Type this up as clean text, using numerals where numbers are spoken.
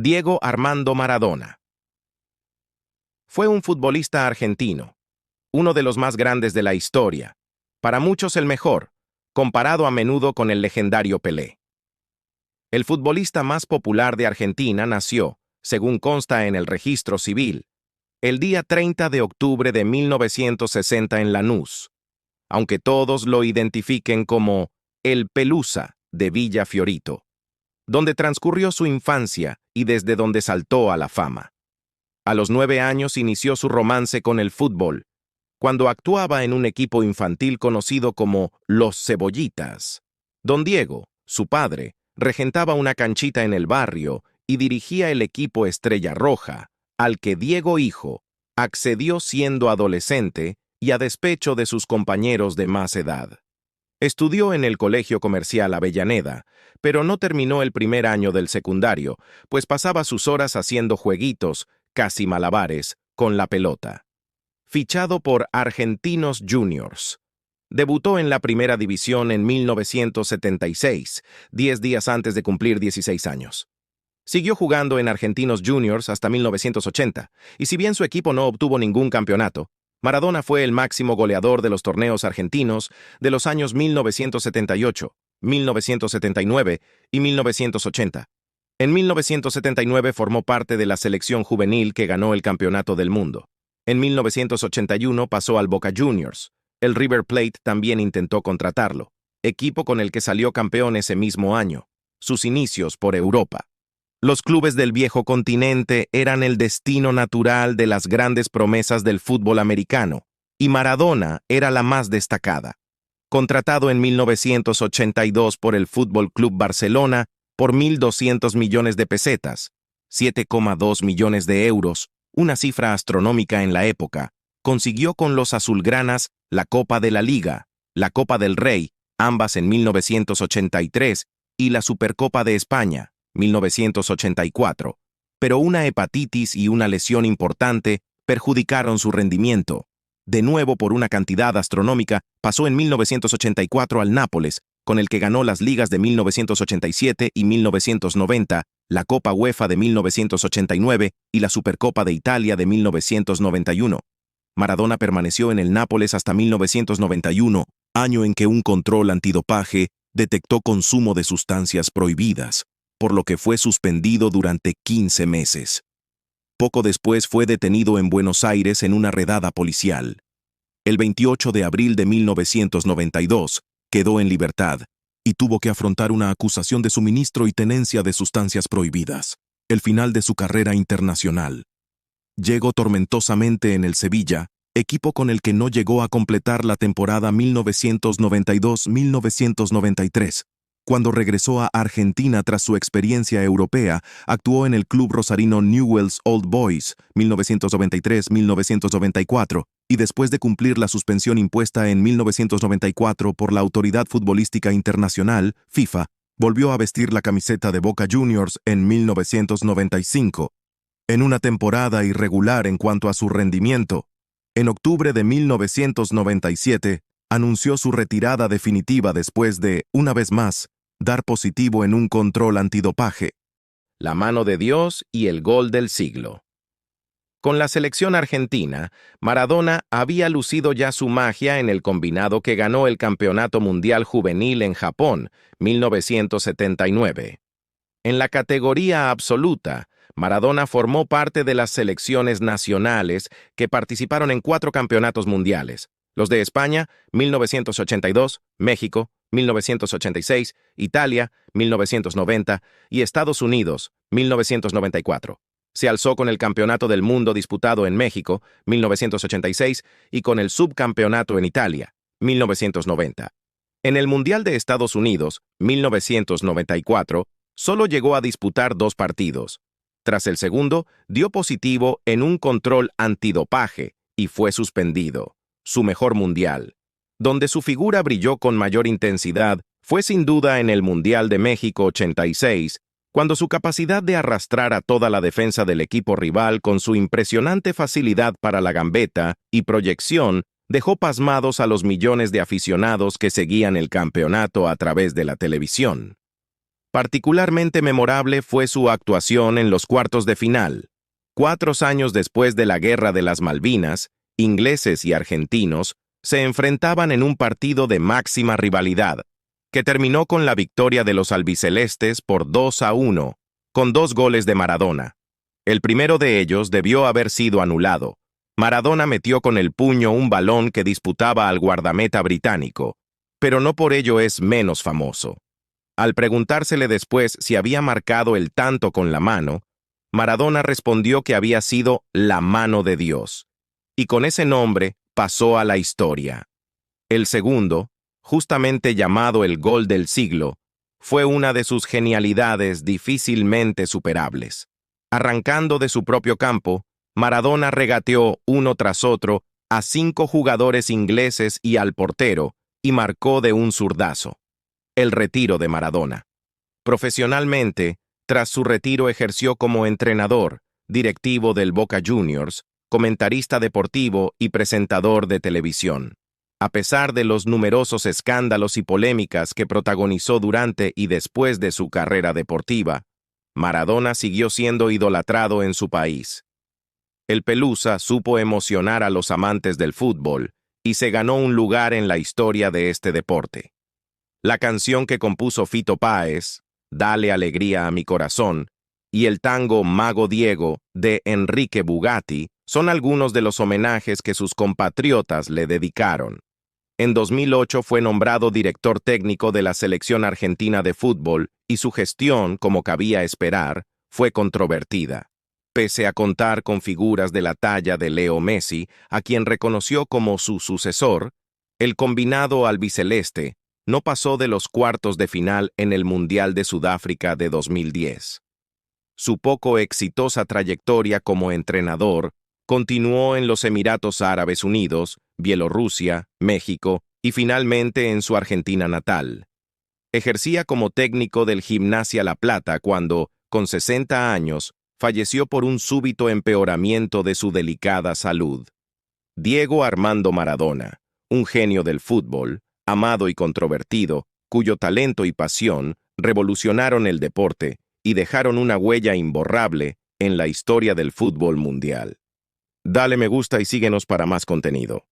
Diego Armando Maradona. Fue un futbolista argentino, uno de los más grandes de la historia, para muchos el mejor, comparado a menudo con el legendario Pelé. El futbolista más popular de Argentina nació, según consta en el registro civil, el día 30 de octubre de 1960 en Lanús, aunque todos lo identifiquen como el Pelusa de Villa Fiorito, donde transcurrió su infancia y desde donde saltó a la fama. A los 9 años inició su romance con el fútbol, cuando actuaba en un equipo infantil conocido como Los Cebollitas. Don Diego, su padre, regentaba una canchita en el barrio y dirigía el equipo Estrella Roja, al que Diego hijo accedió siendo adolescente y a despecho de sus compañeros de más edad. Estudió en el Colegio Comercial Avellaneda, pero no terminó el primer año del secundario, pues pasaba sus horas haciendo jueguitos, casi malabares, con la pelota. Fichado por Argentinos Juniors. Debutó en la primera división en 1976, 10 días antes de cumplir 16 años. Siguió jugando en Argentinos Juniors hasta 1980, y si bien su equipo no obtuvo ningún campeonato, Maradona fue el máximo goleador de los torneos argentinos de los años 1978, 1979 y 1980. En 1979 formó parte de la selección juvenil que ganó el Campeonato del Mundo. En 1981 pasó al Boca Juniors. El River Plate también intentó contratarlo, equipo con el que salió campeón ese mismo año. Sus inicios por Europa. Los clubes del viejo continente eran el destino natural de las grandes promesas del fútbol americano, y Maradona era la más destacada. Contratado en 1982 por el Fútbol Club Barcelona por 1.200 millones de pesetas, 7,2 millones de euros, una cifra astronómica en la época, consiguió con los azulgranas la Copa de la Liga, la Copa del Rey, ambas en 1983, y la Supercopa de España, 1984, pero una hepatitis y una lesión importante perjudicaron su rendimiento. De nuevo, por una cantidad astronómica, pasó en 1984 al Nápoles, con el que ganó las ligas de 1987 y 1990, la Copa UEFA de 1989 y la Supercopa de Italia de 1991. Maradona permaneció en el Nápoles hasta 1991, año en que un control antidopaje detectó consumo de sustancias prohibidas, por lo que fue suspendido durante 15 meses. Poco después fue detenido en Buenos Aires en una redada policial. El 28 de abril de 1992 quedó en libertad y tuvo que afrontar una acusación de suministro y tenencia de sustancias prohibidas, el final de su carrera internacional. Llegó tormentosamente en el Sevilla, equipo con el que no llegó a completar la temporada 1992-1993. Cuando regresó a Argentina tras su experiencia europea, actuó en el club rosarino Newell's Old Boys, 1993-1994, y después de cumplir la suspensión impuesta en 1994 por la Autoridad Futbolística Internacional, FIFA, volvió a vestir la camiseta de Boca Juniors en 1995. En una temporada irregular en cuanto a su rendimiento, en octubre de 1997, anunció su retirada definitiva después de, una vez más, dar positivo en un control antidopaje. La mano de Dios y el gol del siglo. Con la selección argentina, Maradona había lucido ya su magia en el combinado que ganó el Campeonato Mundial Juvenil en Japón, 1979. En la categoría absoluta, Maradona formó parte de las selecciones nacionales que participaron en 4 campeonatos mundiales. Los de España, 1982, México, 1986, Italia, 1990 y Estados Unidos, 1994. Se alzó con el Campeonato del Mundo disputado en México, 1986, y con el Subcampeonato en Italia, 1990. En el Mundial de Estados Unidos, 1994, solo llegó a disputar 2 partidos. Tras el segundo, dio positivo en un control antidopaje y fue suspendido. Su mejor mundial. Donde su figura brilló con mayor intensidad fue sin duda en el Mundial de México 86, cuando su capacidad de arrastrar a toda la defensa del equipo rival con su impresionante facilidad para la gambeta y proyección dejó pasmados a los millones de aficionados que seguían el campeonato a través de la televisión. Particularmente memorable fue su actuación en los cuartos de final. 4 años después de la Guerra de las Malvinas, ingleses y argentinos se enfrentaban en un partido de máxima rivalidad, que terminó con la victoria de los albicelestes por 2-1, con 2 goles de Maradona. El primero de ellos debió haber sido anulado. Maradona metió con el puño un balón que disputaba al guardameta británico, pero no por ello es menos famoso. Al preguntársele después si había marcado el tanto con la mano, Maradona respondió que había sido la mano de Dios, y con ese nombre pasó a la historia. El segundo, justamente llamado el gol del siglo, fue una de sus genialidades difícilmente superables. Arrancando de su propio campo, Maradona regateó uno tras otro a 5 jugadores ingleses y al portero, y marcó de un zurdazo. El retiro de Maradona. Profesionalmente, tras su retiro ejerció como entrenador, directivo del Boca Juniors, comentarista deportivo y presentador de televisión. A pesar de los numerosos escándalos y polémicas que protagonizó durante y después de su carrera deportiva, Maradona siguió siendo idolatrado en su país. El Pelusa supo emocionar a los amantes del fútbol y se ganó un lugar en la historia de este deporte. La canción que compuso Fito Páez, Dale alegría a mi corazón, y el tango Mago Diego de Enrique Bugatti son algunos de los homenajes que sus compatriotas le dedicaron. En 2008 fue nombrado director técnico de la selección argentina de fútbol y su gestión, como cabía esperar, fue controvertida. Pese a contar con figuras de la talla de Leo Messi, a quien reconoció como su sucesor, el combinado albiceleste no pasó de los cuartos de final en el Mundial de Sudáfrica de 2010. Su poco exitosa trayectoria como entrenador continuó en los Emiratos Árabes Unidos, Bielorrusia, México y finalmente en su Argentina natal. Ejercía como técnico del Gimnasia La Plata cuando, con 60 años, falleció por un súbito empeoramiento de su delicada salud. Diego Armando Maradona, un genio del fútbol, amado y controvertido, cuyo talento y pasión revolucionaron el deporte y dejaron una huella imborrable en la historia del fútbol mundial. Dale me gusta y síguenos para más contenido.